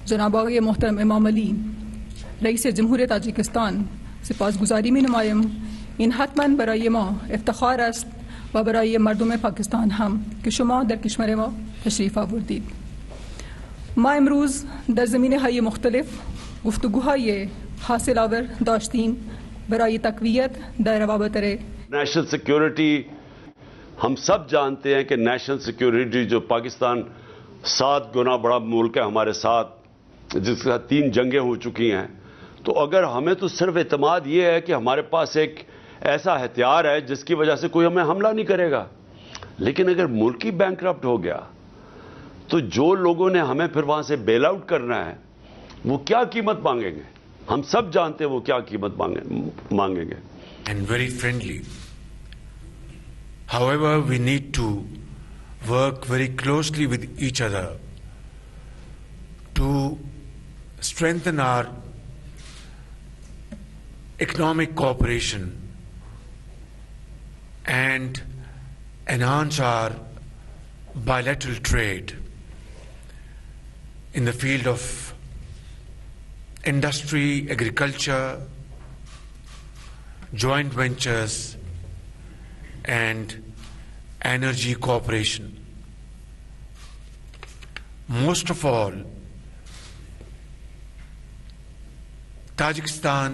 جناب آقای محترم امام علی رئیس جمهور تاجیکستان سپاسگزاری می نمایم. این حتما برای ما افتخار است و برای مردم پاکستان هم که شما در کشور ما تشریف آوردید. ما امروز در زمینه‌های مختلف گفتگوهای حاصل آور داشتیم برای تقویت در روابط نیشنل سیکیورٹی. ہم سب جانتے ہیں کہ نیشنل سیکیورٹی جو پاکستان 7 گنا بڑا ملک ہے ہمارے ساتھ، جس کے ساتھ 3 جنگیں ہو چکی ہیں، تو اگر ہمیں تو صرف اعتماد یہ ہے کہ ہمارے پاس ایک ایسا ہتھیار ہے جس کی وجہ سے کوئی ہمیں حملہ نہیں کرے گا، لیکن اگر ملک ہی بینکرپٹ ہو گیا تو جو لوگوں نے ہمیں پھر وہاں سے بیل آؤٹ کرنا ہے وہ کیا قیمت مانگیں گے؟ ہم سب جانتے ہیں وہ کیا قیمت مانگیں گے. And very friendly. However, we need to work very closely with each other to strengthen our economic cooperation and enhance our bilateral trade in the field of industry, agriculture, joint ventures and energy cooperation. Most of all, Tajikistan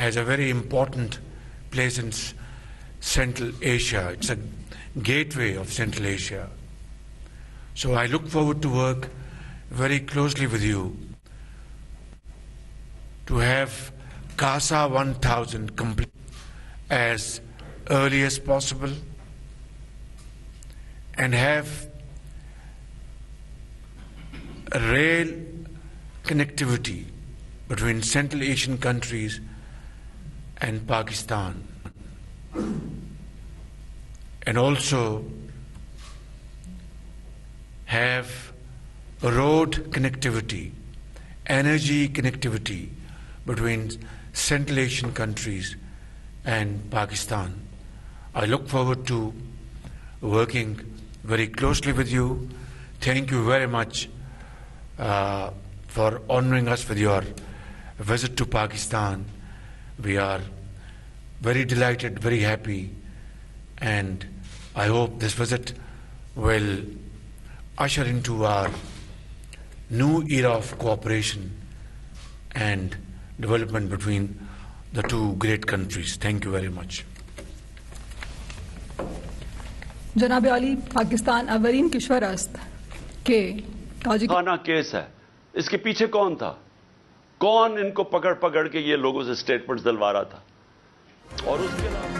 has a very important place in Central Asia. It's a gateway of Central Asia. So I look forward to work very closely with you to have CASA 1000 complete as early as possible and have a rail connectivity between Central Asian countries and Pakistan, and also have road connectivity, energy connectivity between Central Asian countries and Pakistan. I look forward to working very closely with you. Thank you very much for honoring us with your visit to Pakistan. We are very delighted, very happy, and I hope this visit will usher into our new era of cooperation and development between the two great countries. Thank you very much. جناب علی پاکستان اولین کشور است کہ خانہ case ہے. اس کے پیچھے کون تھا؟ کون ان کو پکڑ پکڑ کے یہ لوگوں سے سٹیٹمنٹس دلوا رہا تھا؟ اور اس کے علاوہ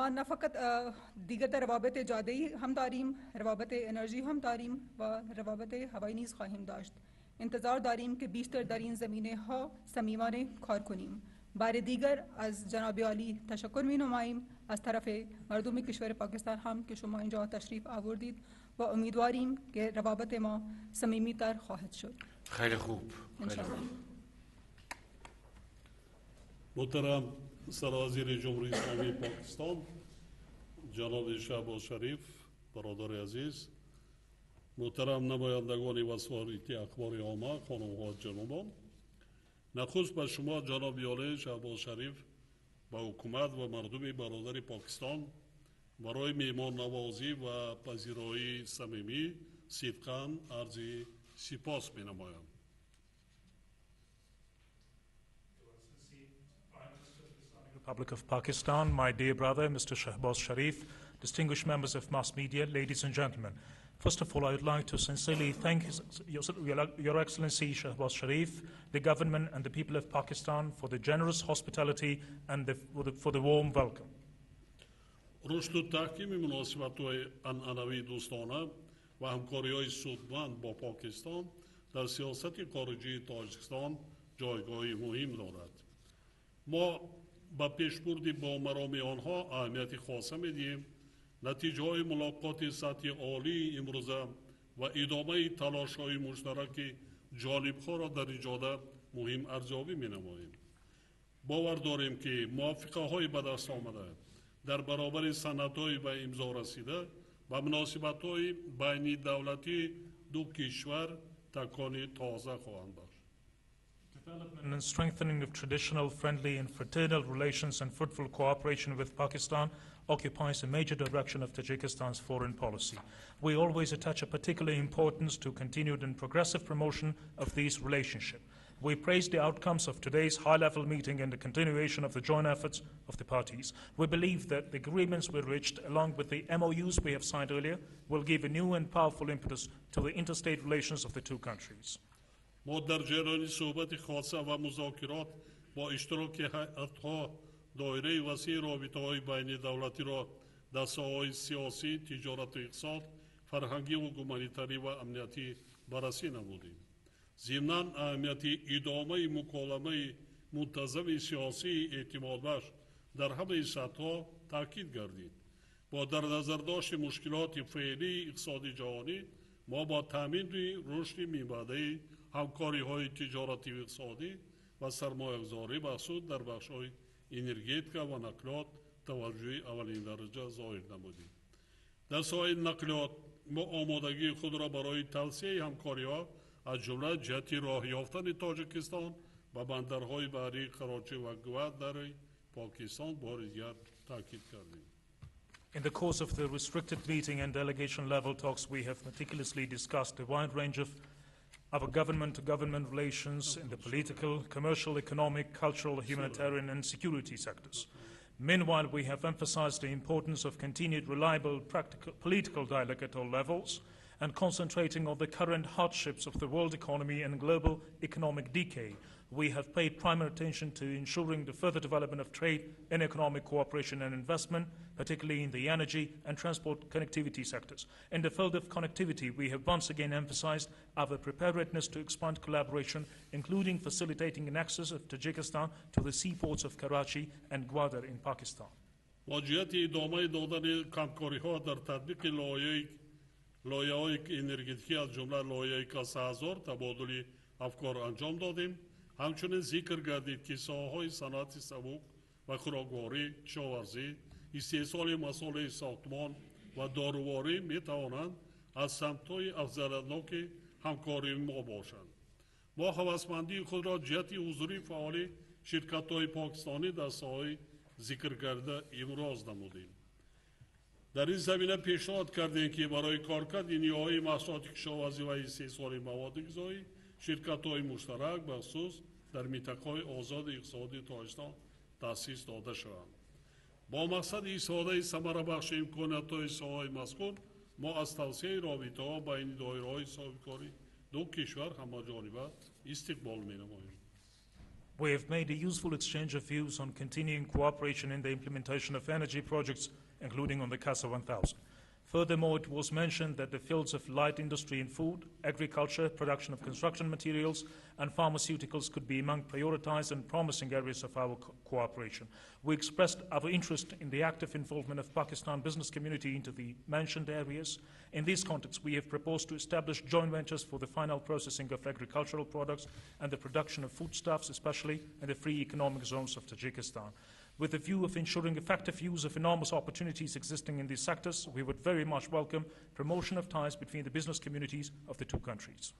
نه فقط دیگر روابط جاده‌ای هم داریم، روابط انرژی هم داریم و روابط هوایی نیز خواهیم داشت. انتظار داریم که بیشتر در این زمینه‌ها صمیمانه کار کنیم. بار دیگر از جناب عالی تشکر می‌نماییم از طرف مردم کشور پاکستان هم که شما اینجا تشریف آوردید و امیدواریم که روابط ما صمیمی‌تر خواهد شد. خیلی خوب. محترم سرازیر جمهوری اسلامی پاکستان جناب شہباز شریف برادر عزیز، محترم نمایندگان وسایط اخبار عامه، خانم‌ها و جنابان، نخست به شما جناب عالی شہباز شریف و حکومت و مردم برادر پاکستان برای میهمان نوازی و پذیرایی صمیمی صدقاً عرض سپاس می‌نمایم. Republic of Pakistan, my dear brother, Mr. Shehbaz Sharif, distinguished members of mass media, ladies and gentlemen. First of all, I would like to sincerely thank Your Excellency Shehbaz Sharif, the government and the people of Pakistan for the generous hospitality and for the warm welcome. رشد و تحکیم مناسبت‌های عنعنوی دوستانه و همکاری‌های سودمند با پاکستان در سیاست خارجی تاجیکستان جایگاهی مهم دارد. ما به پیشبرد با مرامی آنها اهمیت خاصه می‌دهیم. نتیجه‌های ملاقات سطحی عالی امروزه و ادامه تلاش‌های مشترک جانب‌ها را در ایجاد مهم ارزیابی می‌نماییم. باور داریم که موافقه‌های به دست آمده در برابر سندهای به امضا رسیده و مناسبت‌های بین دولتی دو کشور تکانی تازه خواهند داشت. Development and strengthening of traditional, friendly and fraternal relations and fruitful cooperation with Pakistan occupies a major direction of Tajikistan's foreign policy. We always attach a particular importance to continued and progressive promotion of these relationships. We praise the outcomes of today's high-level meeting and the continuation of the joint efforts of the parties. We believe that the agreements we reached, along with the MOUs we have signed earlier, will give a new and powerful impetus to the interstate relations of the two countries. ما در جریان صحبت خاصه و مذاکرات با اشتراک هیئت‌ها دایره وسیع رابطه‌های بین دولتی را در ساحه‌های سیاسی، تجارت و اقتصاد، فرهنگی و گومانیتاری و امنیتی بررسی نمودیم. ضمناً اهمیت ادامه مکالمه منتظم سیاسی اعتماد بخش در همه سطح‌ها تاکید گردید. با در نظر داشت مشکلات فعلی اقتصادی جهانی، ما با تامین رشد میانبردی همکاری‌های تجارتی و اقتصادی و سرمایه‌گذاری بخصوص در بخش‌های انرژتیکا و نقلیات توجه اولین درجه ظاهر نمودیم. در ساحه نقلیات ما آمادگی خود را برای توسعه همکاری‌ها از جمله جهت راه یافتن تاجیکستان و بندرهای بحری کراچی و گواد در پاکستان بار دیگر تاکید کردیم. In the course of the restricted meeting and delegation level talks, we have meticulously discussed a wide range of our government-to-government relations in the political, commercial, economic, cultural, humanitarian and security sectors. Meanwhile, we have emphasized the importance of continued reliable political dialogue at all levels and concentrating on the current hardships of the world economy and global economic decay. We have paid primary attention to ensuring the further development of trade and economic cooperation and investment, particularly in the energy and transport connectivity sectors. In the field of connectivity, we have once again emphasized our preparedness to expand collaboration, including facilitating an access of Tajikistan to the seaports of Karachi and Gwadar in Pakistan. واجهت ادامه دادن کمکاری‌ها در تطبیق لایه‌های انرژتیکی از جمله لایه کاسازور تبادل افکار انجام دادیم. همچنین ذکر گردید که ساحه‌های صنعت سبک و خوراکواری، کشاورزی، استحصال مسائل ساختمان و داروواری می‌توانند از سمت‌های افزایش‌یابی همکاری ما باشند. ما هوسمندی خود را جهت حضور فعال شرکت‌های پاکستانی در ساحه ذکر کرده ابراز نمودیم. در این زمینه پیشنهاد کردیم که برای کارکرد نیروهای محصولات کشاورزی و استحصال مواد غذایی شرکت‌های مشترک بخصوص در منطقه‌های آزاد اقتصادی تاجیکستان تأسیس داده شوند. با مقصد استفاده ثمره‌بخش امکانات‌های ساحه مذکور، ما از توسعه رابطه‌ها بین دایره‌های صاحبکاری دو کشور همه‌جانبه استقبال می‌نماییم. We have made a useful exchange of views on continuing cooperation in the implementation of energy projects, including on the CASA 1000. Furthermore, it was mentioned that the fields of light industry and food, agriculture, production of construction materials, and pharmaceuticals could be among prioritized and promising areas of our cooperation. We expressed our interest in the active involvement of Pakistan business community into the mentioned areas. In this context, we have proposed to establish joint ventures for the final processing of agricultural products and the production of foodstuffs, especially in the free economic zones of Tajikistan. With the view of ensuring effective use of enormous opportunities existing in these sectors, we would very much welcome promotion of ties between the business communities of the two countries.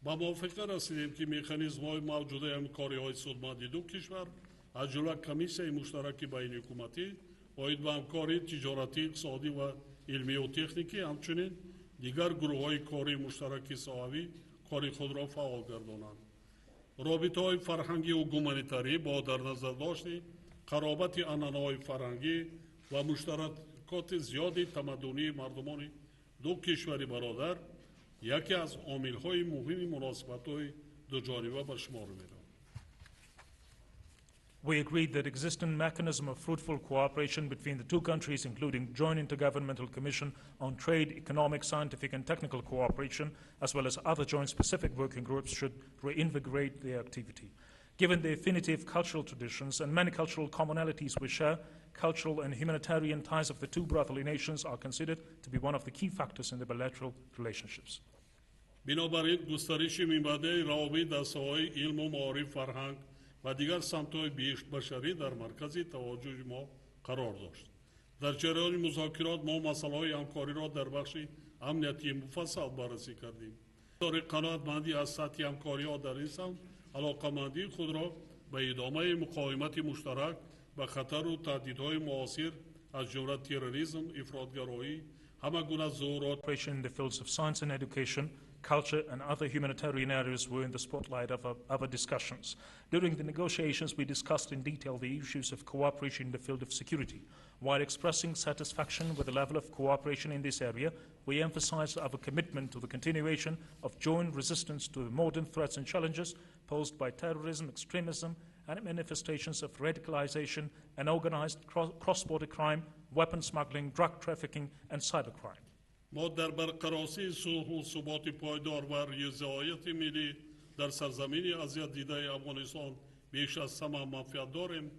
با موافقه رسیدیم که مکانیزم‌های موجود همکاری‌های سودمند دو کشور از جمله کمیسیون مشترک بین حکومتی، باید با همکاری تجارتی، اقتصادی و علمی و تکنیکی همچنین دیگر گروه‌های کاری مشترک ساحوی کاری خود را فعال گردانند. رابطه‌های فرهنگی و گومانیتاری با در نظر داشت قرابت عنعنه‌های فرهنگی و مشترکات زیادی تمدنی مردمان دو کشور برادر یکی از عامل‌های مهم مناسبت‌های دو جانبه به شمار می‌رود. We agreed that existing mechanism of fruitful cooperation between the two countries, including Joint Intergovernmental Commission on Trade, Economic, Scientific and Technical Cooperation, as well as other joint specific working groups, should reinvigorate their activity. Given the affinity of cultural traditions and many cultural commonalities we share, cultural and humanitarian ties of the two brotherly nations are considered to be one of the key factors in the bilateral relationships. بنابراین گسترش میانبری روابط در ساحه‌های علم و معارف، فرهنگ و دیگر سمت‌های بشری در مرکز توجه ما قرار داشت. در جریان مذاکرات ما مسائل همکاری را در بخش امنیتی مفصل بررسی کردیم. در قناعتمندی از سطح همکاری‌ها در این سمت، علاقه‌مندی خود را به ادامه مقاومت مشترک و خطر و تهدیدهای معاصر از جمله تروریسم، افراطگرایی، همه گونه ظهورات In the fields of science and education, culture and other humanitarian areas were in the spotlight of our discussions. During the negotiations, we discussed in detail the issues of cooperation in the field of security. While expressing satisfaction with the level of cooperation in this area, we emphasized our commitment to the continuation of joint resistance to the modern threats and challenges posed by terrorism, extremism, and manifestations of radicalization and organized cross-border crime, weapon smuggling, drug trafficking, and cybercrime. ما در برقراری صلح و ثبات پایدار و رضایت ملی در سرزمین اذیت دیده افغانستان بیش از همه منفعت داریم.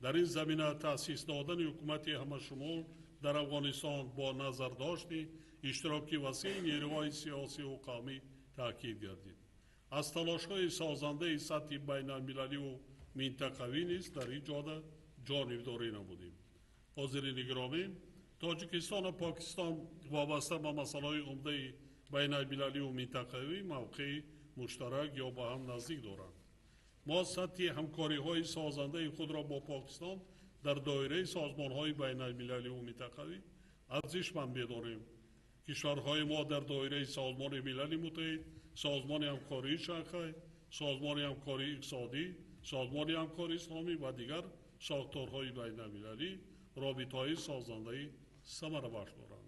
در N زمینه تأسیس دادن حکومت همه‌شمول در افغانستان با نظر داشتی اشتراک وسیع نیروهای سیاسی و قومی تاکید گردید. از تلاش‌های سازنده سطح بین‌المللی و منطقوی نیز در این جانبداری نمودیم. حاضرین گرامی، تاجیکستان و پاکستان وابسته به مسائل عمده بین المللی و منطقوی موقع مشترک یا با هم نزدیک دارند. ما سطح همکاری‌های سازنده خود را با پاکستان در دایره سازمان‌های بین المللی و منطقوی ارزشمند می‌دانیم. کشورهای ما در دایره سازمان ملل متحد، سازمان همکاری شنغهای، سازمان همکاری اقتصادی، سازمان همکاری اسلامی و دیگر ساختارهای بین المللی رابطه‌های سازنده ثمره بخش دارند.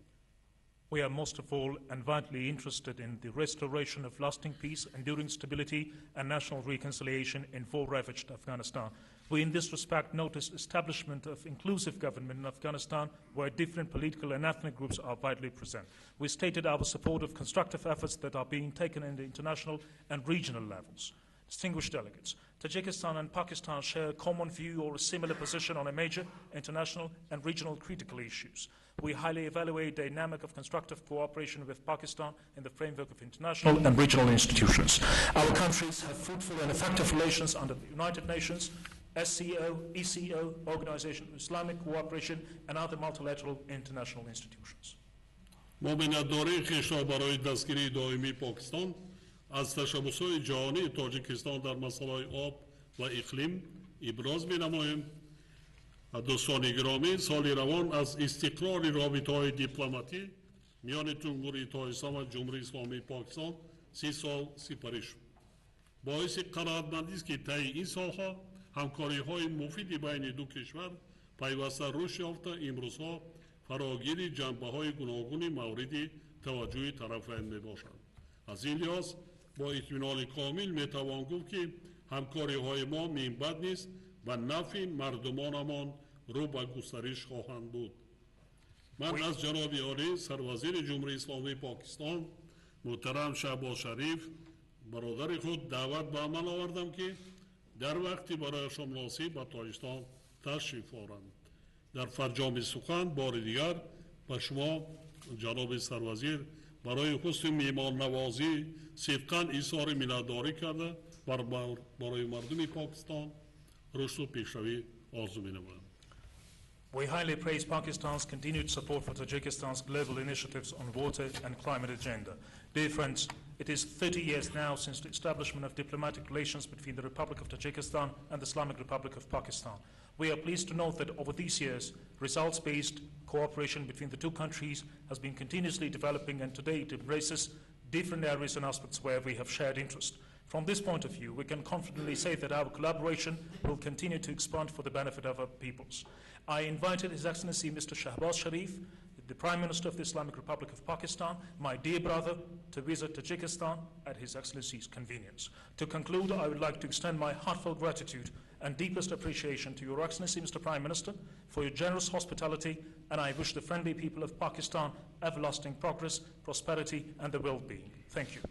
We are most of all and vitally interested in the restoration of lasting peace, enduring stability, and national reconciliation in war-ravaged Afghanistan. We, in this respect, noticed establishment of inclusive government in Afghanistan, where different political and ethnic groups are widely present. We stated our support of constructive efforts that are being taken in the international and regional levels. Distinguished delegates, Tajikistan and Pakistan share a common view or a similar position on a major international and regional critical issues. We highly evaluate the dynamic of constructive cooperation with Pakistan in the framework of international and regional institutions. Our countries have fruitful and effective relations under the United Nations, SCO, ECO, Organization of Islamic Cooperation, and other multilateral international institutions. مؤمنت‌داری کشور برای دستگیری دائمی پاکستان از تشبس‌های جهانی تاجیکستان در مسائل آب و اقلیم ابراز می‌نماییم. دوستان گرامی، سال روان از استقرار رابطه‌های دیپلماتی میان جمهوری اسلامی و جمهوری اسلامی پاکستان 30 سال سپری شد. باعث قناعتمندی است که طی این سالها همکاری‌های مفید بین دو کشور پیوسته رشد یافته امروزها فراگیر جنبه‌های گوناگون مورد توجه طرفین میباشند. از این لحاظ با اطمینان کامل میتوان گفت که همکاری‌های ما منبع نیست و نفع مردمانمان رو به گسترش خواهند بود. من از جناب عالی سروزیر جمهوری اسلامی پاکستان محترم شهباز شریف برادر خود دعوت به عمل آوردم که در وقتی برایشان مناسب به تاجیکستان تشریف آورند. در فرجام سخن بار دیگر به شما جناب سروزیر برای حسن میهمان نوازی صدقاً اظهار منتداری کرده برای مردم پاکستان رشد و پیشروی آرزو می‌نمایم. We highly praise Pakistan's continued support for Tajikistan's global initiatives on water and climate agenda. Dear friends, it is 30 years now since the establishment of diplomatic relations between the Republic of Tajikistan and the Islamic Republic of Pakistan. We are pleased to note that over these years, results-based cooperation between the two countries has been continuously developing, and today it embraces different areas and aspects where we have shared interest. From this point of view, we can confidently say that our collaboration will continue to expand for the benefit of our peoples. I invited His Excellency Mr. Shehbaz Sharif, the Prime Minister of the Islamic Republic of Pakistan, my dear brother, to visit Tajikistan at His Excellency's convenience. To conclude, I would like to extend my heartfelt gratitude and deepest appreciation to Your Excellency, Mr. Prime Minister, for your generous hospitality, and I wish the friendly people of Pakistan everlasting progress, prosperity, and the well-being. Thank you.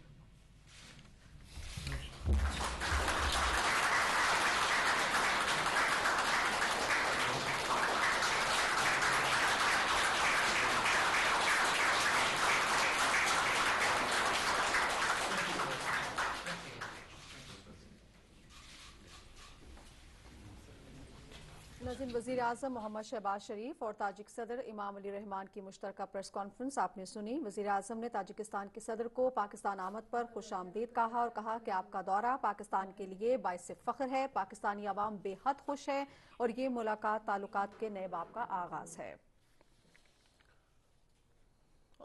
وزیراعظم محمد شہباز شریف اور تاجک صدر امام علی رحمان کی مشترکہ press conference آپ نے سنی۔ وزیراعظم نے تاجکستان کے صدر کو پاکستان آمد پر خوش آمدید کہا اور کہا کہ آپ کا دورہ پاکستان کے لیے باعث فخر ہے، پاکستانی عوام بے حد خوش ہے اور یہ ملاقات تعلقات کے نئے باب کا آغاز ہے۔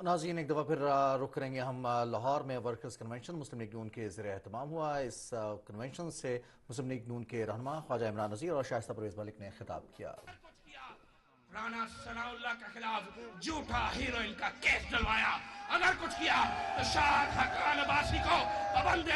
ناظرین ایک دفعہ پھر رخ کریں گے ہم لاہور میں ورکرز کنونشن مسلم لیگ نون کے زیر اہتمام ہوا۔ اس کنونشن سے مسلم لیگ نون کے رہنما خواجہ عمران نذیر اور شائستہ پرویز ملک نے خطاب کیا۔ رانا ثناء اللہ کے خلاف جھوٹا ہیروئن کا کیس ڈلوایا، اگر کچھ کیا تو شاہ حقان عباسی کو پابند